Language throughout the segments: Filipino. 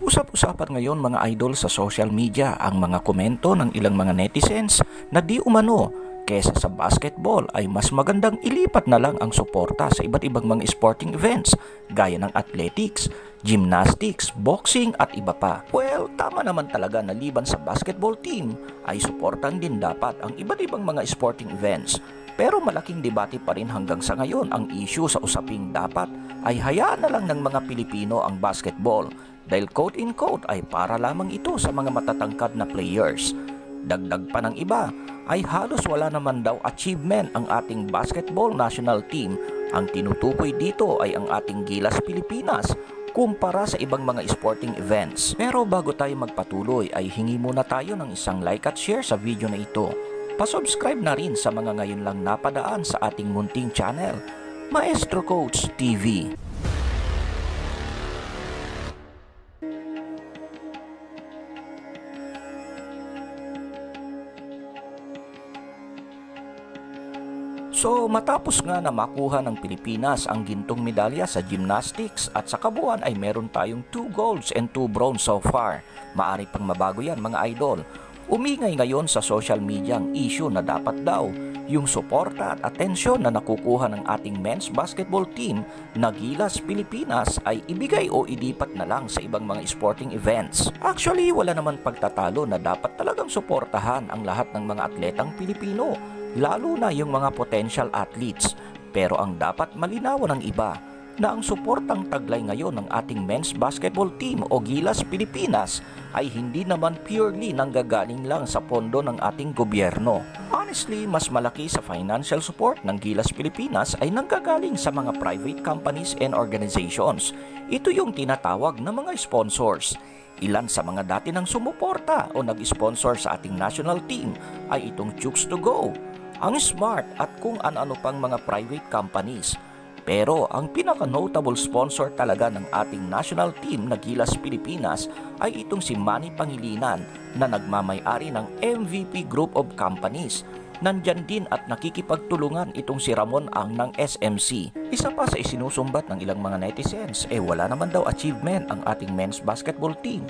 Usap-usapan ngayon mga idol sa social media ang mga komento ng ilang mga netizens na di umano kesa sa basketball ay mas magandang ilipat na lang ang suporta sa iba't ibang mga sporting events gaya ng athletics, gymnastics, boxing at iba pa. Well, tama naman talaga na liban sa basketball team ay suportan din dapat ang iba't ibang mga sporting events. Pero malaking debate pa rin hanggang sa ngayon ang issue sa usaping dapat ay hayaan na lang ng mga Pilipino ang basketball dahil quote-in-quote ay para lamang ito sa mga matatangkad na players. Dagdag pa ng iba ay halos wala naman daw achievement ang ating basketball national team. Ang tinutukoy dito ay ang ating Gilas Pilipinas kumpara sa ibang mga sporting events. Pero bago tayo magpatuloy ay hingi muna tayo ng isang like at share sa video na ito. Pasubscribe na rin sa mga ngayon lang napadaan sa ating munting channel, Maestro Coach TV. So matapos nga na makuha ng Pilipinas ang gintong medalya sa gymnastics at sa kabuuan ay meron tayong 2 golds and 2 bronze so far. Maari pang mabago yan mga idol. Umingay ngayon sa social media ang issue na dapat daw yung suporta at atensyon na nakukuha ng ating men's basketball team na Gilas Pilipinas ay ibigay o ilipat na lang sa ibang mga sporting events. Actually, wala naman pagtatalo na dapat talagang suportahan ang lahat ng mga atletang Pilipino, lalo na yung mga potential athletes. Pero ang dapat malinawan ng iba na ang suportang taglay ngayon ng ating men's basketball team o Gilas Pilipinas ay hindi naman purely nanggagaling lang sa pondo ng ating gobyerno. Honestly, mas malaki sa financial support ng Gilas Pilipinas ay nanggagaling sa mga private companies and organizations. Ito yung tinatawag na mga sponsors. Ilan sa mga dati nang sumuporta o nag-sponsor sa ating national team ay itong Chooks to Go, ang Smart at kung ano-ano pang mga private companies. Pero ang pinaka-notable sponsor talaga ng ating national team na Gilas Pilipinas ay itong si Manny Pangilinan na nagmamay-ari ng MVP Group of Companies. Nandyan din at nakikipagtulungan itong si Ramon Ang ng SMC. Isa pa sa isinusumbat ng ilang mga netizens, wala naman daw achievement ang ating men's basketball team.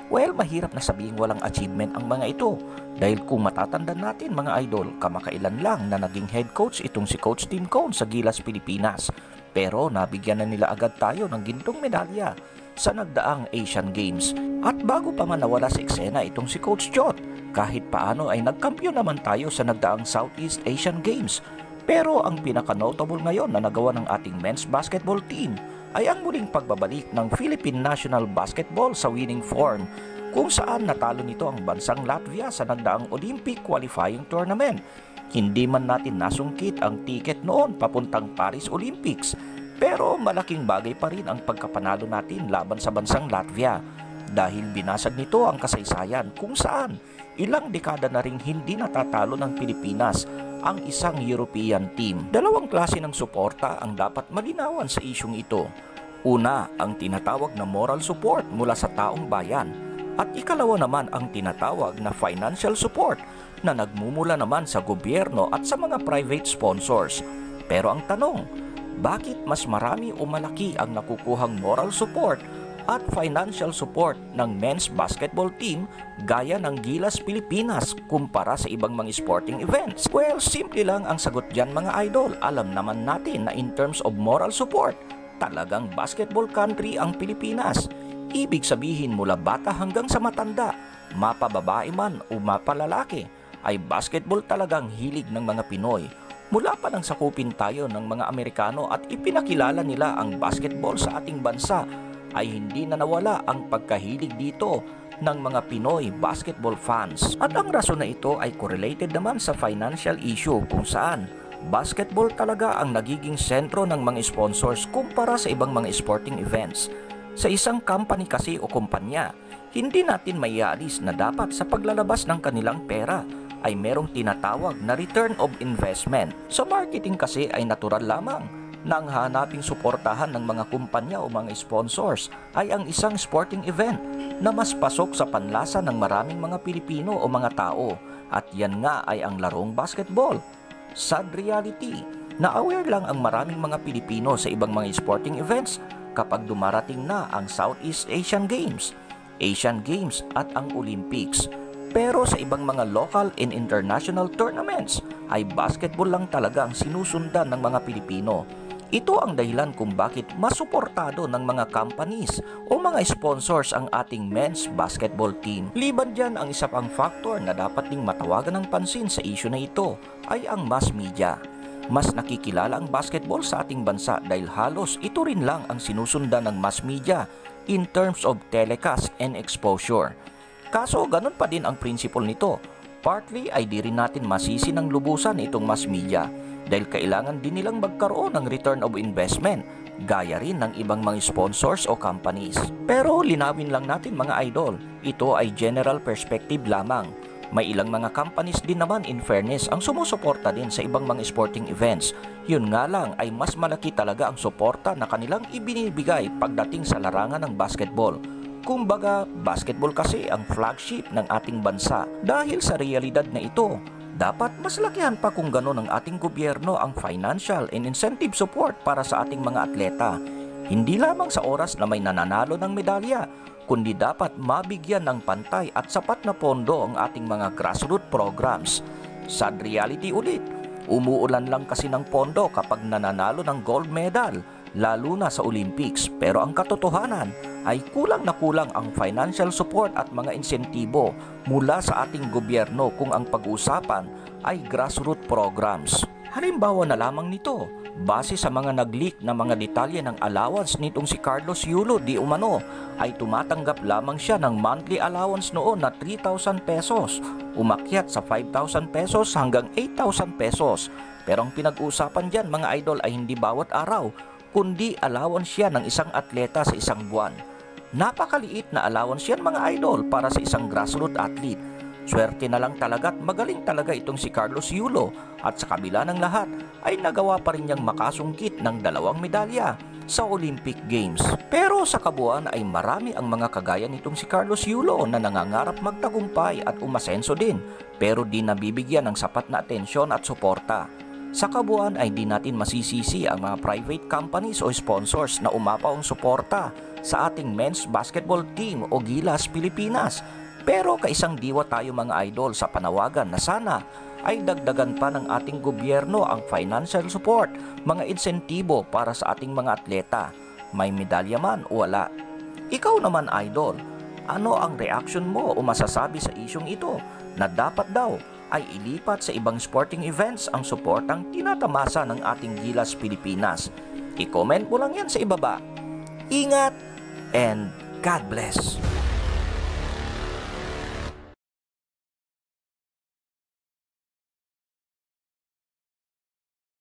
Well, mahirap na sabihin walang achievement ang mga ito. Dahil kung matatandaan natin mga idol, kamakailan lang na naging head coach itong si Coach Tim Cone sa Gilas Pilipinas. Pero nabigyan na nila agad tayo ng gintong medalya sa nagdaang Asian Games. At bago pa man nawala sa eksena itong si Coach Chot, kahit paano ay nagkampiyon naman tayo sa nagdaang Southeast Asian Games. Pero ang pinaka-notable ngayon na nagawa ng ating men's basketball team ay ang muling pagbabalik ng Philippine National Basketball sa winning form, kung saan natalo nito ang bansang Latvia sa nagdaang Olympic Qualifying Tournament. Hindi man natin nasungkit ang ticket noon papuntang Paris Olympics, pero malaking bagay pa rin ang pagkapanalo natin laban sa bansang Latvia dahil binasag nito ang kasaysayan kung saan ilang dekada na ring hindi natatalo ng Pilipinas ang isang European team. Dalawang klase ng suporta ang dapat malinawan sa isyung ito. Una, ang tinatawag na moral support mula sa taong bayan. At ikalawa naman ang tinatawag na financial support na nagmumula naman sa gobyerno at sa mga private sponsors. Pero ang tanong, bakit mas marami o malaki ang nakukuhang moral support at financial support ng men's basketball team gaya ng Gilas Pilipinas kumpara sa ibang mga sporting events? Well, simple lang ang sagot dyan mga idol. Alam naman natin na in terms of moral support, talagang basketball country ang Pilipinas. Ibig sabihin mula bata hanggang sa matanda, mapababae man o mapalalaki, ay basketball talagang hilig ng mga Pinoy. Mula pa nang sakupin tayo ng mga Amerikano at ipinakilala nila ang basketball sa ating bansa, ay hindi na nawala ang pagkahilig dito ng mga Pinoy basketball fans. At ang rason na ito ay correlated naman sa financial issue kung saan basketball talaga ang nagiging sentro ng mga sponsors kumpara sa ibang mga sporting events. Sa isang company kasi o kumpanya, hindi natin maialis na dapat sa paglalabas ng kanilang pera ay merong tinatawag na return of investment. Sa marketing kasi ay natural lamang na ang hanaping suportahan ng mga kumpanya o mga sponsors ay ang isang sporting event na mas pasok sa panlasa ng maraming mga Pilipino o mga tao, at yan nga ay ang larong basketball. Sad reality na aware lang ang maraming mga Pilipino sa ibang mga sporting events kapag dumarating na ang Southeast Asian Games. Asian Games at ang Olympics. Pero sa ibang mga local and international tournaments ay basketball lang talaga ang sinusundan ng mga Pilipino. Ito ang dahilan kung bakit masuportado ng mga companies o mga sponsors ang ating men's basketball team. Liban dyan, ang isa pang factor na dapat ding matawagan ng pansin sa issue na ito ay ang mass media. Mas nakikilala ang basketball sa ating bansa dahil halos ito rin lang ang sinusundan ng mass media in terms of telecast and exposure. Kaso ganun pa din ang principle nito. Partly ay di rin natin masisi ng lubusan itong mass media dahil kailangan din nilang magkaroon ng return of investment gaya rin ng ibang mga sponsors o companies. Pero linawin lang natin mga idol, ito ay general perspective lamang. May ilang mga companies din naman in fairness ang sumusuporta din sa ibang mga sporting events. Yun nga lang ay mas malaki talaga ang suporta na kanilang ibinibigay pagdating sa larangan ng basketball. Kumbaga, basketball kasi ang flagship ng ating bansa. Dahil sa realidad na ito, dapat mas lakihan pa kung gano'n ng ating gobyerno ang financial and incentive support para sa ating mga atleta. Hindi lamang sa oras na may nananalo ng medalya, kundi dapat mabigyan ng pantay at sapat na pondo ang ating mga grassroots programs. Sad reality ulit, umuulan lang kasi ng pondo kapag nananalo ng gold medal, lalo na sa Olympics. Pero ang katotohanan ay kulang na kulang ang financial support at mga insentibo mula sa ating gobyerno kung ang pag-uusapan ay grassroots programs. Halimbawa na lamang nito, base sa mga nag-leak na mga detalye ng allowance nitong si Carlos Yulo di umano, ay tumatanggap lamang siya ng monthly allowance noon na 3,000 pesos, umakyat sa 5,000 pesos hanggang 8,000 pesos. Pero ang pinag-uusapan dyan mga idol ay hindi bawat araw, kundi allowance siya ng isang atleta sa isang buwan. Napakaliit na allowance yan mga idol para sa isang grassroots athlete. Swerte na lang talaga at magaling talaga itong si Carlos Yulo at sa kabila ng lahat ay nagawa pa rin niyang makasungkit ng 2 medalya sa Olympic Games. Pero sa kabuuan ay marami ang mga kagaya nitong si Carlos Yulo na nangangarap magtagumpay at umasenso din pero di nabibigyan ng sapat na atensyon at suporta. Sa kabuuan ay di natin masisisi ang mga private companies o sponsors na umapaw ang suporta sa ating men's basketball team o Gilas Pilipinas. Pero kaisang diwa tayo mga idol sa panawagan na sana ay dagdagan pa ng ating gobyerno ang financial support, mga insentibo para sa ating mga atleta. May medalya man o wala. Ikaw naman idol, ano ang reaction mo o masasabi sa isyong ito na dapat daw ay ilipat sa ibang sporting events ang suportang tinatamasa ng ating Gilas Pilipinas? I-comment mo lang yan sa ibaba. Ingat and God bless!